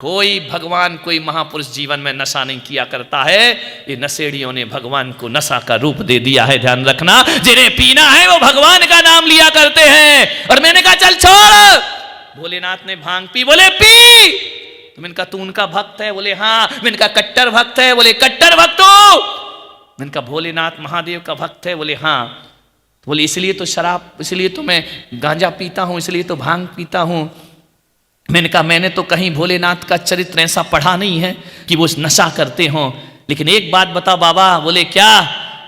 कोई भगवान, कोई महापुरुष जीवन में नशा नहीं किया करता है। ये नशेड़ियों ने भगवान को नशा का रूप दे दिया है, ध्यान रखना। जिन्हें पीना है वो भगवान का नाम लिया करते हैं। और मैंने कहा चल छोड़। भोलेनाथ ने भांग पी, बोले पी। तो मैंने कहा तू उनका भक्त है? बोले हाँ। मैंने कहा कट्टर भक्त है? बोले कट्टर भक्त हो। मैंने कहा भोलेनाथ महादेव का भक्त है? बोले हाँ। तो बोले इसलिए तो शराब, इसलिए तो मैं गांजा पीता हूं, इसलिए तो भांग पीता हूं। मैंने कहा मैंने तो कहीं भोलेनाथ का चरित्र ऐसा पढ़ा नहीं है कि वो नशा करते हों, लेकिन एक बात बता बाबा। बोले क्या?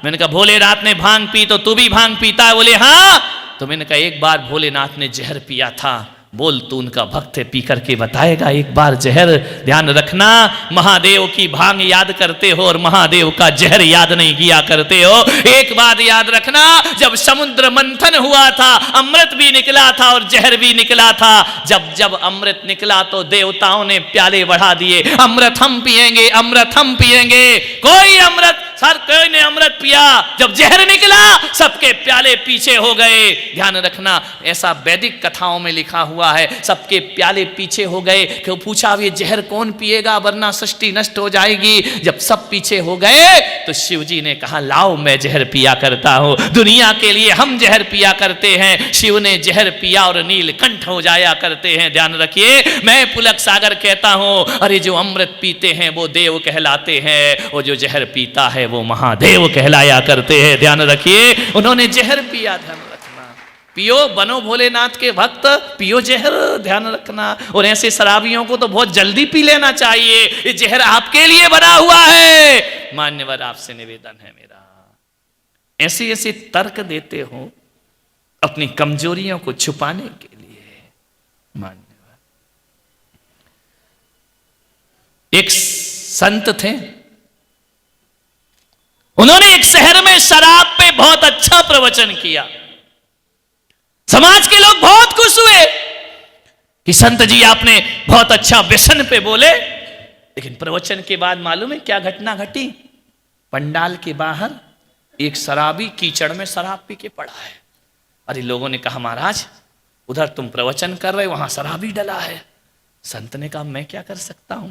मैंने कहा भोलेनाथ ने भांग पी तो तू भी भांग पीता है? बोले हाँ। तो मैंने कहा एक बार भोलेनाथ ने जहर पिया था, बोल तू उनका भक्त है, पी करके बताएगा एक बार जहर। ध्यान रखना, महादेव की भांग याद करते हो और महादेव का जहर याद नहीं किया करते हो। एक बात याद रखना, जब समुद्र मंथन हुआ था अमृत भी निकला था और जहर भी निकला था। जब जब अमृत निकला तो देवताओं ने प्याले बढ़ा दिए, अमृत हम पिएंगे, अमृत हम पिएंगे। कोई अमृत, सर कोई ने अमृत पिया। जब जहर निकला सबके प्याले पीछे हो गए। ध्यान रखना, ऐसा वैदिक कथाओं में लिखा हुआ है, सबके प्याले पीछे हो गए। क्यों पूछा ये जहर कौन पिएगा वरना सृष्टि नष्ट हो जाएगी। जब सब पीछे हो गए तो शिव जी ने कहा लाओ मैं जहर पिया करता हूं, दुनिया के लिए हम जहर पिया करते हैं। शिव ने जहर पिया और नीलकंठ हो जाया करते हैं। ध्यान रखिए, मैं पुलक सागर कहता हूं, अरे जो अमृत पीते हैं वो देव कहलाते हैं और जो जहर पीता है वो महादेव कहलाया करते हैं। ध्यान रखिए, उन्होंने जहर पिया। ध्यान रखना, पियो, बनो भोलेनाथ के भक्त, पियो जहर। ध्यान रखना, और ऐसे शराबियों को तो बहुत जल्दी पी लेना चाहिए। ये जहर आपके लिए बना हुआ है। मान्यवर आपसे निवेदन है मेरा, ऐसे ऐसे तर्क देते हो अपनी कमजोरियों को छुपाने के लिए। मान्यवर, एक संत थे, उन्होंने एक शहर में शराब पे बहुत अच्छा प्रवचन किया। समाज के लोग बहुत खुश हुए कि संत जी आपने बहुत अच्छा व्यसन पे बोले। लेकिन प्रवचन के बाद मालूम है क्या घटना घटी? पंडाल के बाहर एक शराबी कीचड़ में शराब पी के पड़ा है। अरे लोगों ने कहा महाराज उधर तुम प्रवचन कर रहे, वहां शराबी डला है। संत ने कहा मैं क्या कर सकता हूं।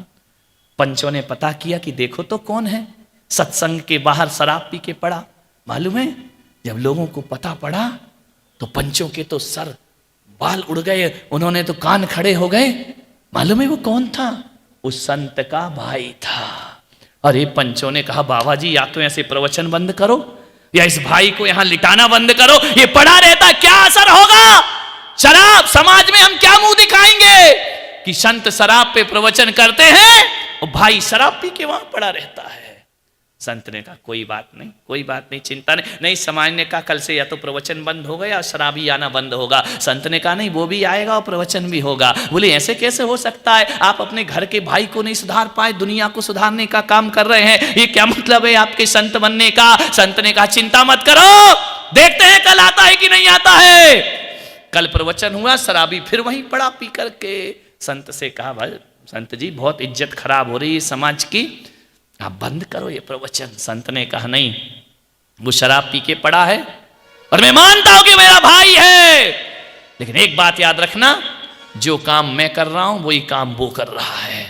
पंचों ने पता किया कि देखो तो कौन है सत्संग के बाहर शराब पी के पड़ा। मालूम है जब लोगों को पता पड़ा तो पंचों के तो सर बाल उड़ गए, उन्होंने तो कान खड़े हो गए। मालूम है वो कौन था? उस संत का भाई था। अरे पंचों ने कहा बाबा जी या तो ऐसे प्रवचन बंद करो या इस भाई को यहां लिटाना बंद करो, ये पड़ा रहता क्या असर होगा? शराब, समाज में हम क्या मुंह दिखाएंगे कि संत शराब पे प्रवचन करते हैं और भाई शराब पी के वहां पड़ा रहता है। संत ने कहा कोई बात नहीं, कोई बात नहीं, चिंता नहीं। नहीं, समाज ने कहा कल से या तो प्रवचन बंद होगा या शराबी आना बंद होगा। संत ने कहा नहीं, वो भी आएगा और प्रवचन भी होगा। बोले ऐसे कैसे हो सकता है? आप अपने घर के भाई को नहीं सुधार पाए, दुनिया को सुधारने का काम कर रहे हैं, ये क्या मतलब है आपके संत बनने का? संत ने कहा चिंता मत करो, देखते हैं कल आता है कि नहीं आता है। कल प्रवचन हुआ, शराबी फिर वहीं पड़ा पी करके। संत से कहा भाई संत जी बहुत इज्जत खराब हो रही है समाज की, आप बंद करो ये प्रवचन। संत ने कहा नहीं, वो शराब पी के पड़ा है और मैं मानता हूं कि मेरा भाई है, लेकिन एक बात याद रखना, जो काम मैं कर रहा हूं वही काम वो कर रहा है।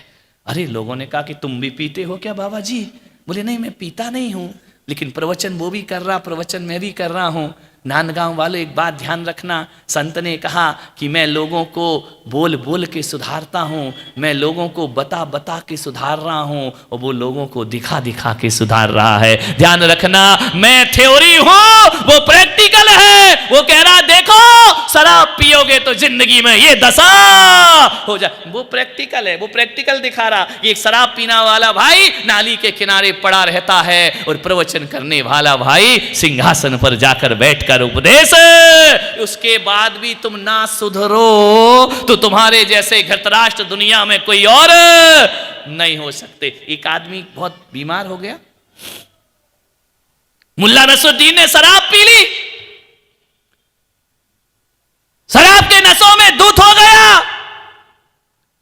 अरे लोगों ने कहा कि तुम भी पीते हो क्या बाबा जी? बोले नहीं मैं पीता नहीं हूं, लेकिन प्रवचन वो भी कर रहा, प्रवचन मैं भी कर रहा हूं। नांदगांव वालों एक बात ध्यान रखना, संत ने कहा कि मैं लोगों को बोल बोल के सुधारता हूँ, मैं लोगों को बता बता के सुधार रहा हूँ और वो लोगों को दिखा दिखा के सुधार रहा है। ध्यान रखना, मैं थ्योरी हूँ, वो प्रैक्टिकल है। वो कह रहा देखो शराब पियोगे तो जिंदगी में ये दशा हो जाए, वो प्रैक्टिकल है, वो प्रैक्टिकल दिखा रहा। एक शराब पीना वाला भाई नाली के किनारे पड़ा रहता है और प्रवचन करने वाला भाई सिंहासन पर जाकर बैठकर उपदेश। उसके बाद भी तुम ना सुधरो तो तुम्हारे जैसे घृतराष्ट्र दुनिया में कोई और नहीं हो सकते। एक आदमी बहुत बीमार हो गया, मुल्ला नसरुद्दीन ने शराब पी ली, शराब के नसों में दूध हो गया,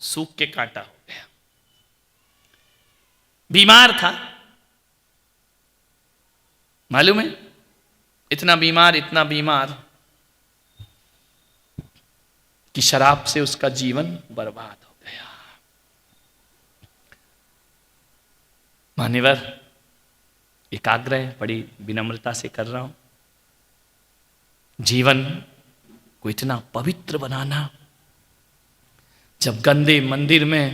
सूख के कांटा हो गया। बीमार था, मालूम है इतना बीमार कि शराब से उसका जीवन बर्बाद हो गया। मान्यवर, एकाग्रह बड़ी विनम्रता से कर रहा हूं। जीवन को इतना पवित्र बनाना, जब गंदे मंदिर में,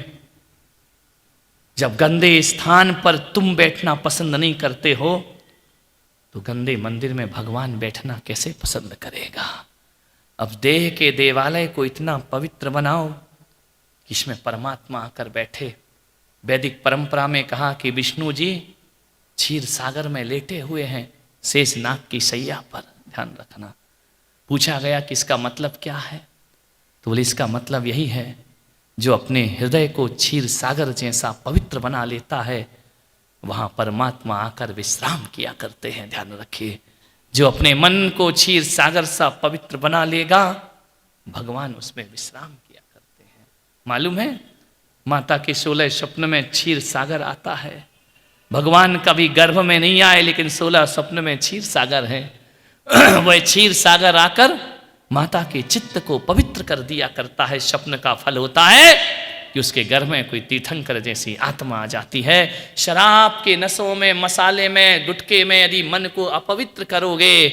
जब गंदे स्थान पर तुम बैठना पसंद नहीं करते हो, तो गंदे मंदिर में भगवान बैठना कैसे पसंद करेगा। अब देह के देवालय को इतना पवित्र बनाओ कि इसमें परमात्मा आकर बैठे। वैदिक परंपरा में कहा कि विष्णु जी क्षीर सागर में लेटे हुए हैं, शेष नाग की शैया पर। ध्यान रखना। पूछा गया कि इसका मतलब क्या है, तो बोले इसका मतलब यही है, जो अपने हृदय को क्षीर सागर जैसा पवित्र बना लेता है, वहां परमात्मा आकर विश्राम किया करते हैं। ध्यान रखिए, जो अपने मन को क्षीर सागर सा पवित्र बना लेगा, भगवान उसमें विश्राम किया करते हैं। मालूम है, माता के 16 स्वप्न में क्षीर सागर आता है। भगवान कभी गर्भ में नहीं आए, लेकिन 16 स्वप्न में क्षीर सागर है। वह क्षीर सागर आकर माता के चित्त को पवित्र कर दिया करता है। स्वप्न का फल होता है कि उसके गर्भ में कोई तीर्थंकर जैसी आत्मा आ जाती है। शराब के नशों में, मसाले में, गुटके में यदि मन को अपवित्र करोगे,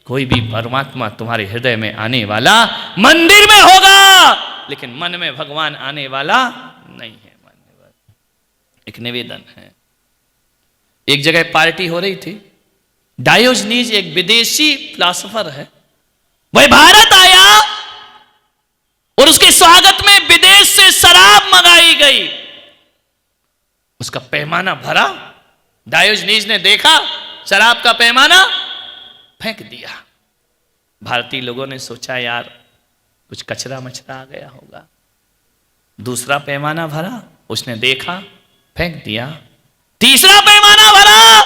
कोई भी परमात्मा तुम्हारे हृदय में आने वाला मंदिर में होगा, लेकिन मन में भगवान आने वाला नहीं है। एक निवेदन है, एक जगह पार्टी हो रही थी। डायोजनीज एक विदेशी फिलॉसफर है, वह भारत आया और उसके स्वागत में विदेश से शराब मंगाई गई। उसका पैमाना भरा, डायोजनीज ने देखा, शराब का पैमाना फेंक दिया। भारतीय लोगों ने सोचा यार कुछ कचरा मचरा आ गया होगा। दूसरा पैमाना भरा, उसने देखा, फेंक दिया। तीसरा पैमाना भरा,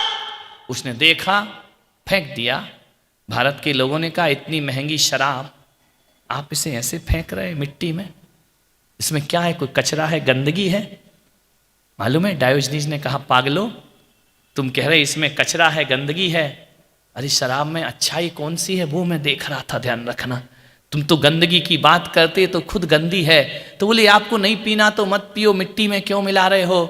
उसने देखा, फेंक दिया। भारत के लोगों ने कहा इतनी महंगी शराब आप इसे ऐसे फेंक रहे मिट्टी में, इसमें क्या है, कोई कचरा है, गंदगी है? मालूम है, डायोजनीज ने कहा पागलो, तुम कह रहे इसमें कचरा है, गंदगी है, अरे शराब में अच्छाई कौन सी है वो मैं देख रहा था। ध्यान रखना, तुम तो गंदगी की बात करते तो खुद गंदी है। तो बोले आपको नहीं पीना तो मत पियो, मिट्टी में क्यों मिला रहे हो?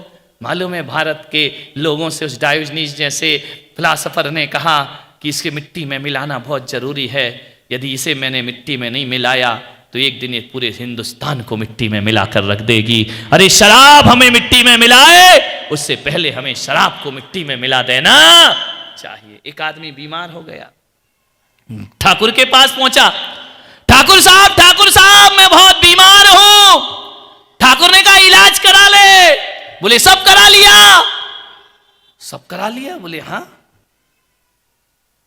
मालूम है, भारत के लोगों से उस डायोजनीज जैसे फिलॉसफर ने कहा कि इसके मिट्टी में मिलाना बहुत जरूरी है। यदि इसे मैंने मिट्टी में नहीं मिलाया तो एक दिन ये पूरे हिंदुस्तान को मिट्टी में मिलाकर रख देगी। अरे शराब हमें मिट्टी में मिलाए उससे पहले हमें शराब को मिट्टी में मिला देना चाहिए। एक आदमी बीमार हो गया, ठाकुर के पास पहुंचा। ठाकुर साहब मैं बहुत बीमार हूं। ठाकुर ने कहा इलाज करा ले। बोले सब करा लिया? सब करा लिया? बोले हाँ।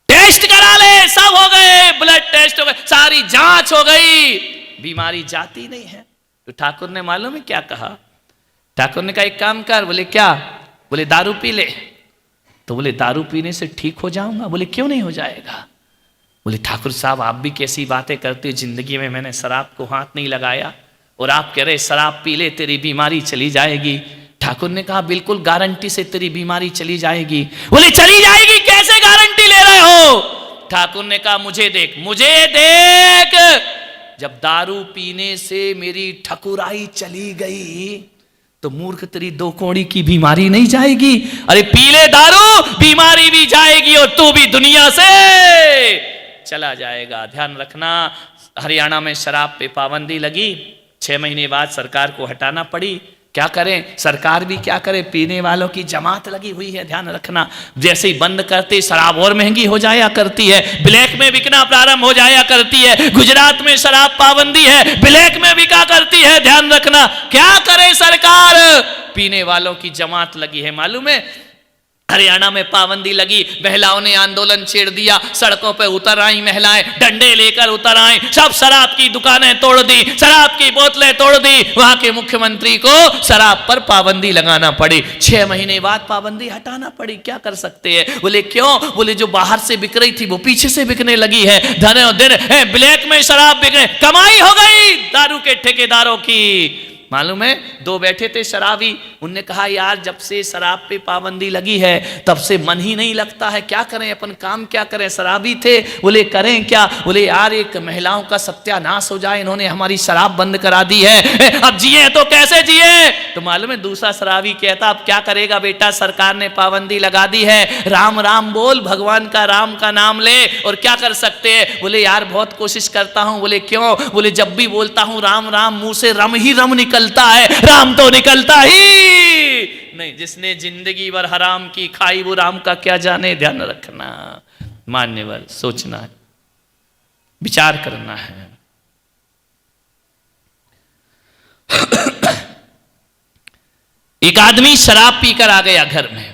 टेस्ट करा ले? सब हो गए, ब्लड टेस्ट हो गए, सारी जांच हो गई, बीमारी जाती नहीं है। तो ठाकुर ने मालूम है क्या कहा? ठाकुर ने कहा एक काम कर। बोले क्या? बोले दारू पी ले। तो बोले दारू पीने से ठीक हो जाऊंगा? बोले क्यों नहीं हो जाएगा? बोले ठाकुर साहब आप भी कैसी बातें करते हो, जिंदगी में मैंने शराब को हाथ नहीं लगाया और आप कह रहे शराब पी ले तेरी बीमारी चली जाएगी। ठाकुर ने कहा बिल्कुल गारंटी से तेरी बीमारी चली जाएगी। बोले चली जाएगी, कैसे गारंटी ले रहे हो? ठाकुर ने कहा मुझे देख, मुझे देख। जब दारू पीने से मेरी ठकुराई चली गई तो मूर्ख तेरी दो कौड़ी की बीमारी नहीं जाएगी? अरे पी ले दारू, बीमारी भी जाएगी और तू भी दुनिया से चला जाएगा। ध्यान रखना, हरियाणा में शराब पे पाबंदी लगी, 6 महीने बाद सरकार को हटाना पड़ी। क्या करें, सरकार भी क्या करे, पीने वालों की जमात लगी हुई है। ध्यान रखना, जैसे ही बंद करते शराब और महंगी हो जाया करती है, ब्लैक में बिकना प्रारंभ हो जाया करती है। गुजरात में शराब पाबंदी है, ब्लैक में बिका करती है। ध्यान रखना, क्या करे सरकार, पीने वालों की जमात लगी है। मालूम है हरियाणा में पाबंदी लगी, महिलाओं ने आंदोलन छेड़ दिया, सड़कों पे उतर आई महिलाएं, डंडे लेकर उतर आई, सब शराब की दुकानें तोड़ दी, शराब की बोतलें तोड़ दी। वहां के मुख्यमंत्री को शराब पर पाबंदी लगाना पड़ी। 6 महीने बाद पाबंदी हटाना पड़ी। क्या कर सकते हैं? बोले क्यों? बोले जो बाहर से बिक रही थी वो पीछे से बिकने लगी है, धनो दिन ब्लैक में शराब बिकने, कमाई हो गई दारू के ठेकेदारों की। मालूम है, दो बैठे थे शराबी, उनने कहा यार जब से शराब पे पाबंदी लगी है तब से मन ही नहीं लगता है, क्या करें, अपन काम क्या करें। शराबी थे, बोले करें क्या, बोले यार एक महिलाओं का सत्यानाश हो जाए, इन्होंने हमारी शराब बंद करा दी है, अब जिए तो कैसे जिए। तो मालूम है दूसरा शराबी कहता अब क्या करेगा बेटा, सरकार ने पाबंदी लगा दी है, राम राम बोल, भगवान का राम का नाम ले, और क्या कर सकते हैं। बोले यार बहुत कोशिश करता हूं। बोले क्यों, बोले जब भी बोलता हूं राम राम मुंह से रम ही रम निकलता है, राम तो निकलता ही नहीं। जिसने जिंदगी भर हराम की खाई वो राम का क्या जाने। ध्यान रखना, मान्यवर, सोचना है, विचार करना है। एक आदमी शराब पीकर आ गया घर में,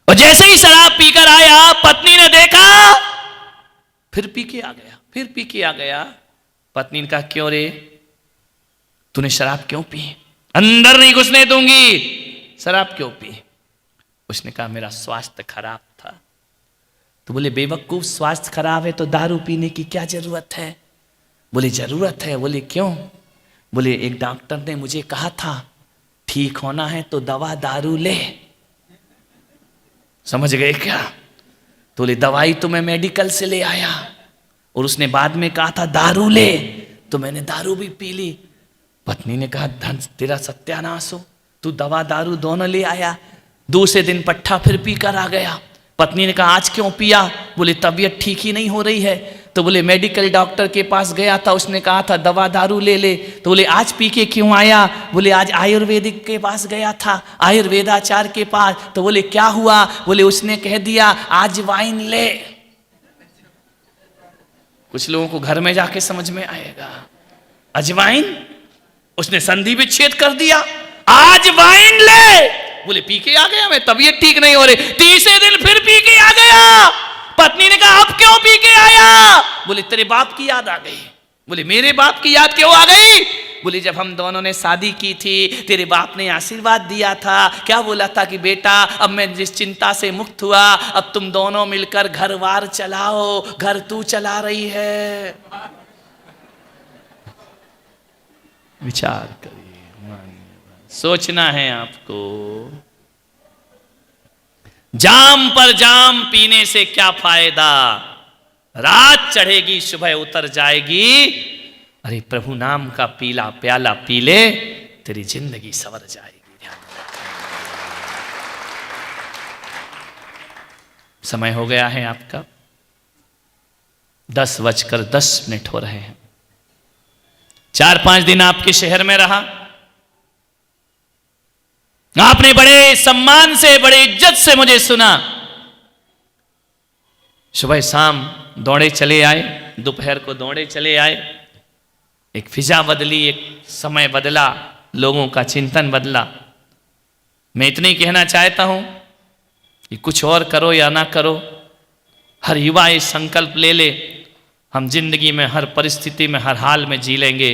और जैसे ही शराब पीकर आया पत्नी ने देखा, फिर पी के आ गया, फिर पी के आ गया। पत्नी ने कहा क्यों रे, तूने शराब क्यों पी, अंदर नहीं घुसने दूंगी, शराब क्यों पी। उसने कहा मेरा स्वास्थ्य खराब था। तो बोले बेवकूफ, स्वास्थ्य खराब है तो दारू पीने की क्या जरूरत है। बोले जरूरत है। बोले क्यों। बोले एक डॉक्टर ने मुझे कहा था ठीक होना है तो दवा दारू ले। समझ गए क्या। तो बोले दवाई तो मैं मेडिकल से ले आया, और उसने बाद में कहा था दारू ले, तो मैंने दारू भी पी ली। पत्नी ने कहा धन तेरा सत्यानाश हो, तू दवा दारू दोनों ले आया, दूसरे दिन पट्ठा फिर पी कर आ गया। पत्नी ने कहा आज क्यों पिया। बोले तबीयत ठीक ही नहीं हो रही है। तो बोले मेडिकल डॉक्टर के पास गया था, उसने कहा था दवा दारू ले ले। तो बोले आज पी के क्यों आया। बोले आज आयुर्वेदिक के पास गया था, आयुर्वेदाचार्य के पास। तो बोले क्या हुआ। बोले उसने कह दिया आज वाइन ले। कुछ लोगों को घर में जाके समझ में आएगा, अजवाइन, उसने संधि विच्छेद कर दिया, आज वाइन ले। बोले पी के आ गया मैं, तबीयत ठीक नहीं हो रही। तीसरे दिन फिर पी के आ गया। पत्नी ने कहा अब क्यों पी के आया। बोले तेरे बाप की याद आ गई। बोले मेरे बाप की याद क्यों आ गई। बोले जब हम दोनों ने शादी की थी तेरे बाप ने आशीर्वाद दिया था, क्या बोला था कि बेटा अब मैं जिस चिंता से मुक्त हुआ, अब तुम दोनों मिलकर घर वार चलाओ, घर तू चला रही है। विचार करिए, सोचना है आपको। जाम पर जाम पीने से क्या फायदा, रात चढ़ेगी सुबह उतर जाएगी। अरे प्रभु नाम का पीला प्याला पी ले, तेरी जिंदगी संवर जाएगी। ध्यान समय हो गया है आपका, 10:10 हो रहे हैं। 4-5 दिन आपके शहर में रहा, आपने बड़े सम्मान से बड़े इज्जत से मुझे सुना। सुबह शाम दौड़े चले आए, दोपहर को दौड़े चले आए। एक फिजा बदली, एक समय बदला, लोगों का चिंतन बदला। मैं इतना ही कहना चाहता हूं कि कुछ और करो या ना करो, हर युवा ये संकल्प ले ले, हम जिंदगी में हर परिस्थिति में हर हाल में जी लेंगे,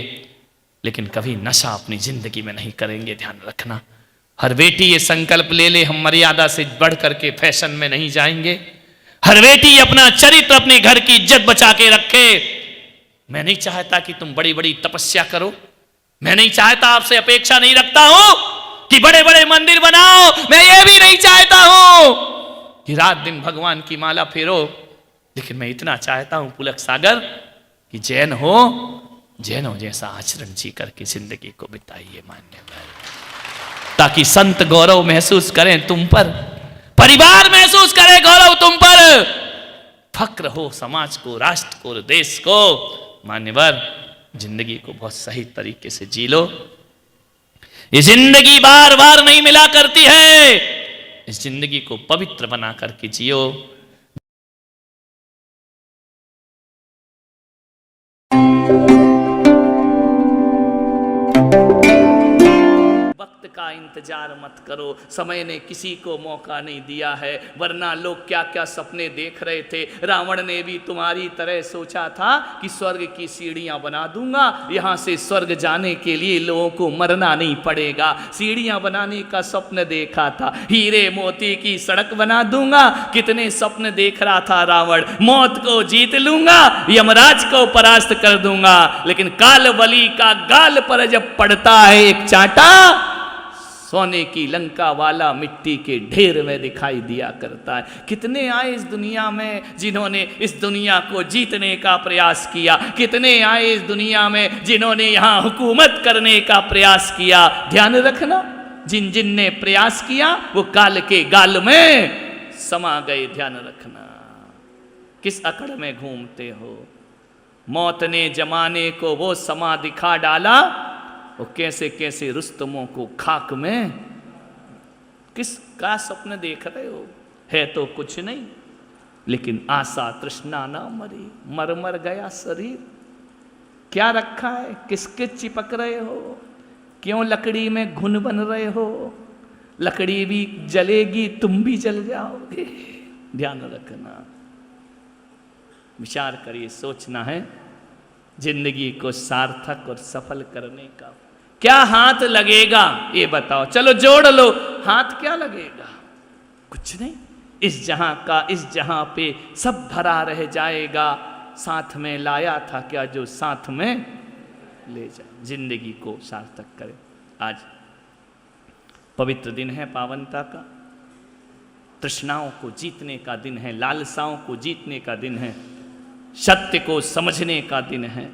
लेकिन कभी नशा अपनी जिंदगी में नहीं करेंगे। ध्यान रखना। हर बेटी ये संकल्प ले ले, हम मर्यादा से बढ़ करके फैशन में नहीं जाएंगे। हर बेटी अपना चरित्र, अपने घर की इज्जत बचा के रखे। मैं नहीं चाहता कि तुम बड़ी बड़ी तपस्या करो, मैं नहीं चाहता, आपसे अपेक्षा नहीं रखता हूं कि बड़े बड़े मंदिर बनाओ, मैं ये भी नहीं चाहता हूं कि रात दिन भगवान की माला फेरो, लेकिन मैं इतना चाहता हूं पुलक सागर कि जैनों जैसा आचरण जी करके जिंदगी को बिताइए। मान्यवर, ताकि संत गौरव महसूस करें तुम पर, परिवार महसूस करे गौरव तुम पर, फक्र हो समाज को, राष्ट्र को, देश को। मान्यवर, जिंदगी को बहुत सही तरीके से जी लो। ये जिंदगी बार बार नहीं मिला करती है, इस जिंदगी को पवित्र बना करके जियो। वक्त का इंतजार मत करो, समय ने किसी को मौका नहीं दिया है, वरना लोग क्या क्या सपने देख रहे थे। रावण ने भी तुम्हारी तरह सोचा था कि स्वर्ग की सीढ़ियां बना दूंगा, यहां से स्वर्ग जाने के लिए लोगों को मरना नहीं पड़ेगा। सीढ़ियां बनाने का स्वप्न देखा था, हीरे मोती की सड़क बना दूंगा। कितने स्वप्न देख रहा था रावण, मौत को जीत लूंगा, यमराज को परास्त कर दूंगा। लेकिन काल बलि का गाल पर जब पड़ता है एक चांटा, सोने की लंका वाला मिट्टी के ढेर में दिखाई दिया करता है। कितने आए इस दुनिया में जिन्होंने इस दुनिया को जीतने का प्रयास किया, कितने आए इस दुनिया में जिन्होंने यहां हुकूमत करने का प्रयास किया। ध्यान रखना, जिन जिन ने प्रयास किया वो काल के गाल में समा गए। ध्यान रखना, किस अकड़ में घूमते हो। मौत ने जमाने को वो समा दिखा डाला, वो कैसे कैसे रुस्तमों को खाक में। किस का स्वप्न देख रहे हो, है तो कुछ नहीं, लेकिन आशा तृष्णा ना मरी, मर मर गया शरीर। क्या रखा है, किसके चिपक रहे हो, क्यों लकड़ी में घुन बन रहे हो। लकड़ी भी जलेगी, तुम भी जल जाओगे। ध्यान रखना, विचार करिए, सोचना है जिंदगी को सार्थक और सफल करने का। क्या हाथ लगेगा ये बताओ, चलो जोड़ लो, हाथ क्या लगेगा, कुछ नहीं। इस जहां का इस जहां पे सब भरा रह जाएगा, साथ में लाया था क्या जो साथ में ले जाए। जिंदगी को सार्थक करे। आज पवित्र दिन है, पावनता का, तृष्णाओं को जीतने का दिन है, लालसाओं को जीतने का दिन है, सत्य को समझने का दिन है।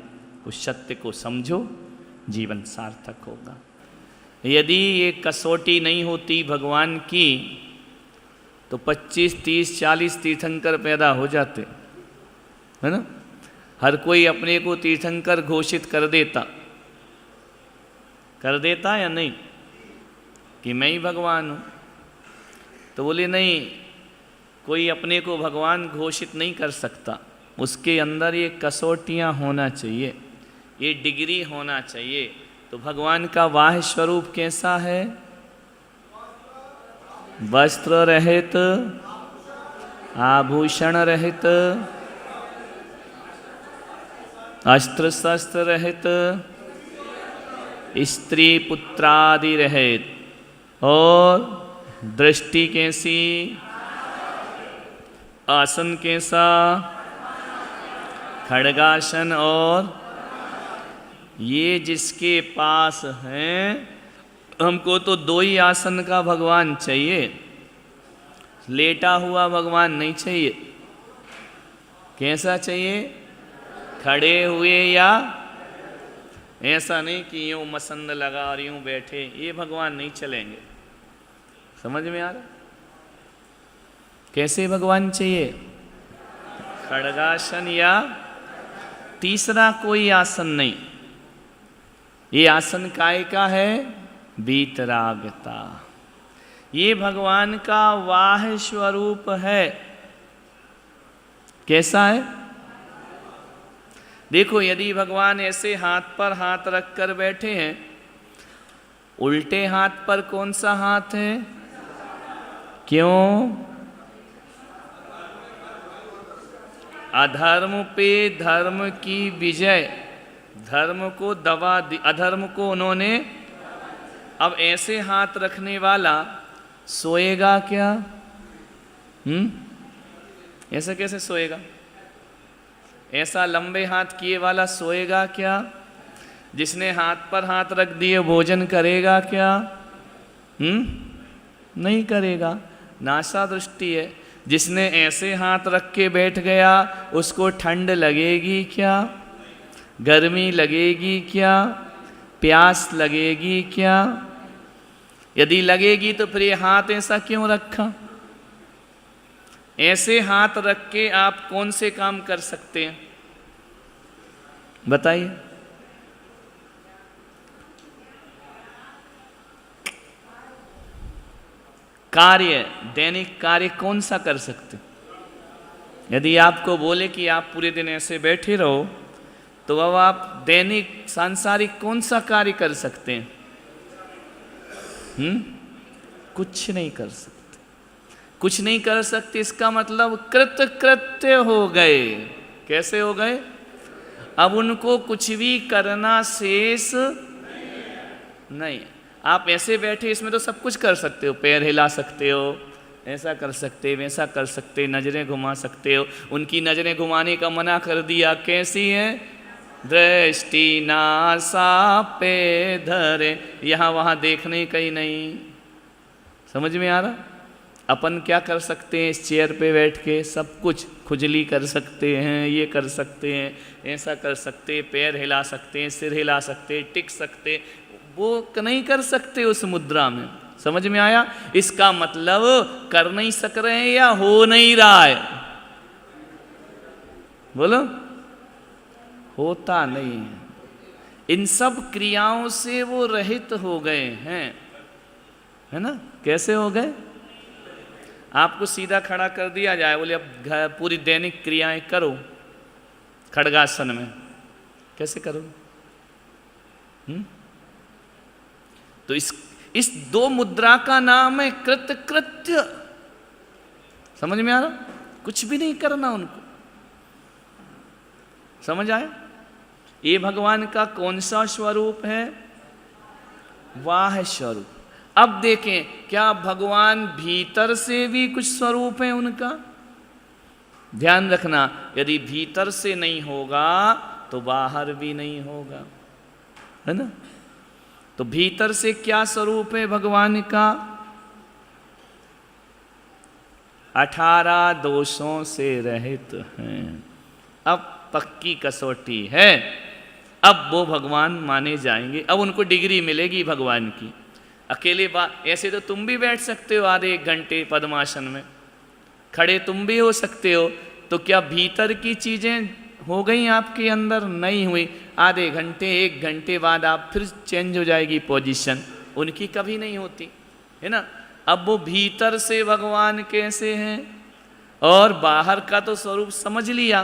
उस सत्य को समझो, जीवन सार्थक होगा। यदि ये कसौटी नहीं होती भगवान की तो 25, 30, 40 तीर्थंकर पैदा हो जाते, है ना। हर कोई अपने को तीर्थंकर घोषित कर देता या नहीं, कि मैं ही भगवान हूँ। तो बोले नहीं, कोई अपने को भगवान घोषित नहीं कर सकता, उसके अंदर ये कसौटियाँ होना चाहिए, ये डिग्री होना चाहिए। तो भगवान का बाह्य स्वरूप कैसा है, वस्त्र रहित, आभूषण रहित, अस्त्र शस्त्र रहित, स्त्री पुत्रादि रहित, और दृष्टि कैसी, आसन कैसा, खड्गासन। और ये जिसके पास हैं, हमको तो 2 ही आसन का भगवान चाहिए, लेटा हुआ भगवान नहीं चाहिए। कैसा चाहिए, खड़े हुए, या ऐसा नहीं कि यूं मसंद लगा और यूं बैठे, ये भगवान नहीं चलेंगे। समझ में आ रहा, कैसे भगवान चाहिए, खड्गासन या तीसरा कोई आसन नहीं। ये आसन काय का है, वीतरागता। ये भगवान का वाह्य स्वरूप है। कैसा है, देखो, यदि भगवान ऐसे हाथ पर हाथ रखकर बैठे हैं, उल्टे हाथ पर कौन सा हाथ है, क्यों, अधर्म पे धर्म की विजय, धर्म को दबा दी, अधर्म को उन्होंने। अब ऐसे हाथ रखने वाला सोएगा क्या, ऐसा कैसे सोएगा, ऐसा लंबे हाथ किए वाला सोएगा क्या, जिसने हाथ पर हाथ रख दिए भोजन करेगा क्या, नहीं करेगा, नासा दृष्टि है। जिसने ऐसे हाथ रख के बैठ गया, उसको ठंड लगेगी क्या, गर्मी लगेगी क्या, प्यास लगेगी क्या, यदि लगेगी तो फिर ये हाथ ऐसा क्यों रखा। ऐसे हाथ रख के आप कौन से काम कर सकते हैं, बताइए। कार्य, दैनिक कार्य कौन सा कर सकते। यदि आपको बोले कि आप पूरे दिन ऐसे बैठे रहो, तो अब आप दैनिक सांसारिक कौन सा कार्य कर सकते हैं, कुछ नहीं कर सकते, कुछ नहीं कर सकते। इसका मतलब कृतकृत्य हो गए। कैसे हो गए? अब उनको कुछ भी करना शेष नहीं। आप ऐसे बैठे, इसमें तो सब कुछ कर सकते हो, पैर हिला सकते हो, ऐसा कर सकते, वैसा कर सकते, नजरें घुमा सकते हो। उनकी नजरें घुमाने का मना कर दिया। कैसी है? दृष्टि नासा पे धरे, यहाँ वहाँ देखने का ही नहीं। समझ में आ रहा? अपन क्या कर सकते हैं? इस चेयर पे बैठ के सब कुछ, खुजली कर सकते हैं, ये कर सकते हैं, ऐसा कर सकते, पैर हिला सकते हैं, सिर हिला सकते, टिक सकते, वो नहीं कर सकते उस मुद्रा में। समझ में आया? इसका मतलब कर नहीं सक रहे हैं या हो नहीं रहा है? बोलो। होता नहीं है। इन सब क्रियाओं से वो रहित हो गए हैं, है ना? कैसे हो गए? आपको सीधा खड़ा कर दिया जाए, बोले अब पूरी दैनिक क्रियाएं करो खड़गासन में, कैसे करो? तो इस दो मुद्रा का नाम है कृतकृत्य। समझ में आ रहा? कुछ भी नहीं करना उनको। समझ आया? ये भगवान का कौन सा स्वरूप है? वाह स्वरूप। अब देखें, क्या भगवान भीतर से भी कुछ स्वरूप है उनका? ध्यान रखना, यदि भीतर से नहीं होगा तो बाहर भी नहीं होगा, है ना? तो भीतर से क्या स्वरूप है भगवान का? 18 दोषों से रहित हैं। अब पक्की कसौटी है, अब वो भगवान माने जाएंगे, अब उनको डिग्री मिलेगी भगवान की। अकेले ऐसे तो तुम भी बैठ सकते हो आधे 1 घंटे पद्मासन में, खड़े तुम भी हो सकते हो, तो क्या भीतर की चीजें हो गई आपके अंदर? नहीं हुई। आधे घंटे 1 घंटे बाद आप फिर चेंज हो जाएगी पोजीशन, उनकी कभी नहीं होती, है ना? अब वो भीतर से भगवान कैसे हैं? और बाहर का तो स्वरूप समझ लिया।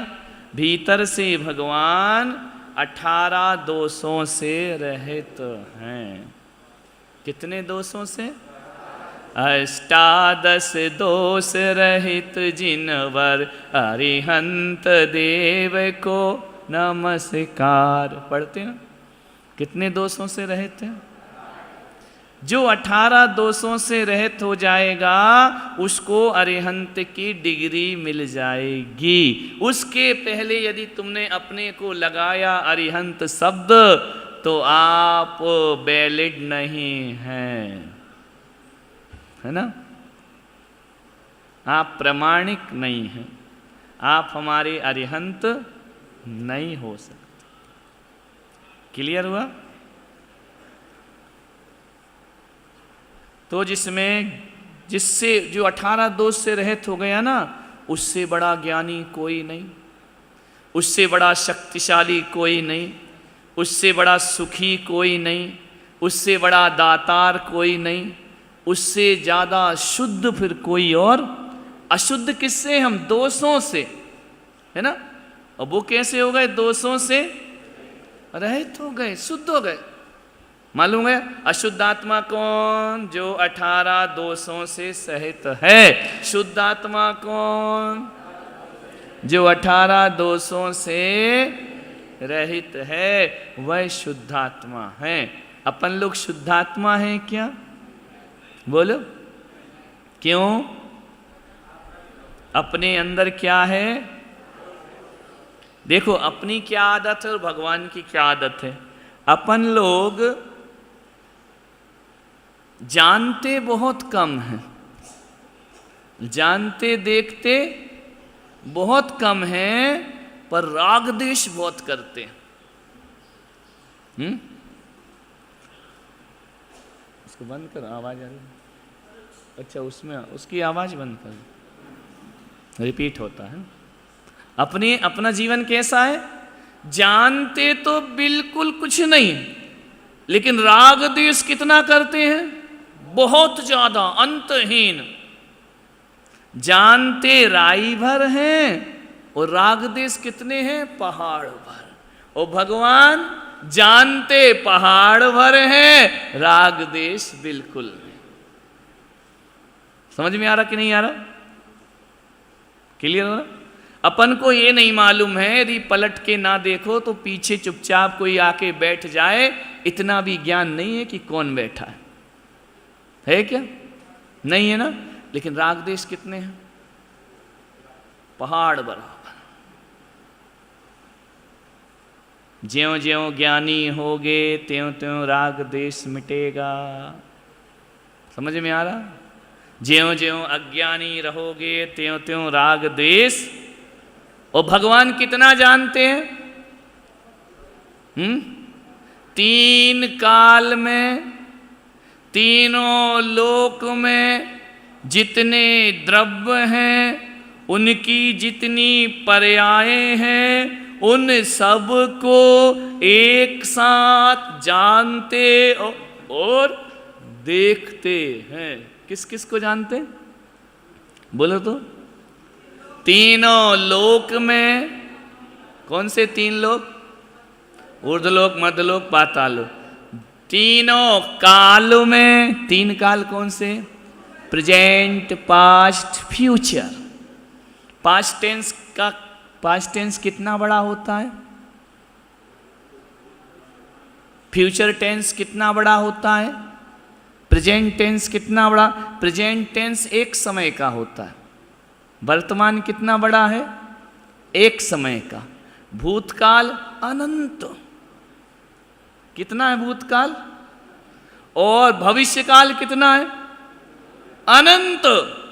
भीतर से भगवान 18 दोषों से रहित हैं। कितने दोषों से? 18 दोष रहित जिनवर अरिहंत देव को नमस्कार। पढ़ते हैं कितने दोषों से रहित हैं? जो 18 दोषों से रहित हो जाएगा उसको अरिहंत की डिग्री मिल जाएगी। उसके पहले यदि तुमने अपने को लगाया अरिहंत शब्द तो आप वैलिड नहीं हैं, है ना? आप प्रमाणिक नहीं हैं, आप हमारे अरिहंत नहीं हो सकते। क्लियर हुआ? तो जिससे जो 18 दोष से रहित हो गया ना, उससे बड़ा ज्ञानी कोई नहीं, उससे बड़ा शक्तिशाली कोई नहीं, उससे बड़ा सुखी कोई नहीं, उससे बड़ा दातार कोई नहीं, उससे ज़्यादा शुद्ध फिर कोई और। अशुद्ध किससे? हम दोषों से, है ना? और वो कैसे हो गए? दोषों से रहित हो गए, शुद्ध हो गए। मालूम है अशुद्ध आत्मा कौन? जो 18 दोषों से सहित है। शुद्ध आत्मा कौन? जो 18 दोषों से रहित है, वह शुद्धात्मा है। अपन लोग शुद्धात्मा हैं क्या? बोलो। क्यों? अपने अंदर क्या है? देखो अपनी क्या आदत है और भगवान की क्या आदत है। अपन लोग जानते बहुत कम हैं, जानते देखते बहुत कम हैं, पर राग द्वेष बहुत करते हैं। इसको बंद कर, आवाज आ रही है। अच्छा उसमें उसकी आवाज बंद कर, रिपीट होता है। अपना जीवन कैसा है? जानते तो बिल्कुल कुछ नहीं, लेकिन राग द्वेष कितना करते हैं? बहुत ज्यादा, अंतहीन। जानते राई भर हैं और राग द्वेष कितने हैं? पहाड़ भर। और भगवान जानते पहाड़ भर हैं, राग देश बिल्कुल नहीं। समझ में आ रहा कि नहीं आ रहा? क्लियर हो रहा? अपन को ये नहीं मालूम है, यदि पलट के ना देखो तो पीछे चुपचाप कोई आके बैठ जाए, इतना भी ज्ञान नहीं है कि कौन बैठा है क्या? नहीं है ना? लेकिन राग देश कितने हैं? पहाड़ बराबर। ज्यों ज्यों ज्ञानी होगे त्यों त्यों राग देश मिटेगा। समझ में आ रहा? ज्यों ज्यों अज्ञानी रहोगे त्यों त्यों राग देश। और भगवान कितना जानते हैं? 3 काल में, तीनों लोक में जितने द्रव्य हैं, उनकी जितनी पर्यायें हैं, उन सब को एक साथ जानते और देखते हैं। किस किस को जानते हैं? बोलो तो। तीनों लोक में। कौन से 3 लोक? ऊर्ध्वलोक, मध्यलोक, पातालोक। तीनों काल में। 3 काल कौन से? Present, past, future. Past tense कितना बड़ा होता है? फ्यूचर टेंस कितना बड़ा होता है? प्रेजेंट टेंस कितना बड़ा? प्रेजेंट टेंस एक समय का होता है। वर्तमान कितना बड़ा है? एक समय का। भूतकाल अनंत। कितना है भूतकाल? और भविष्यकाल कितना है? अनंत।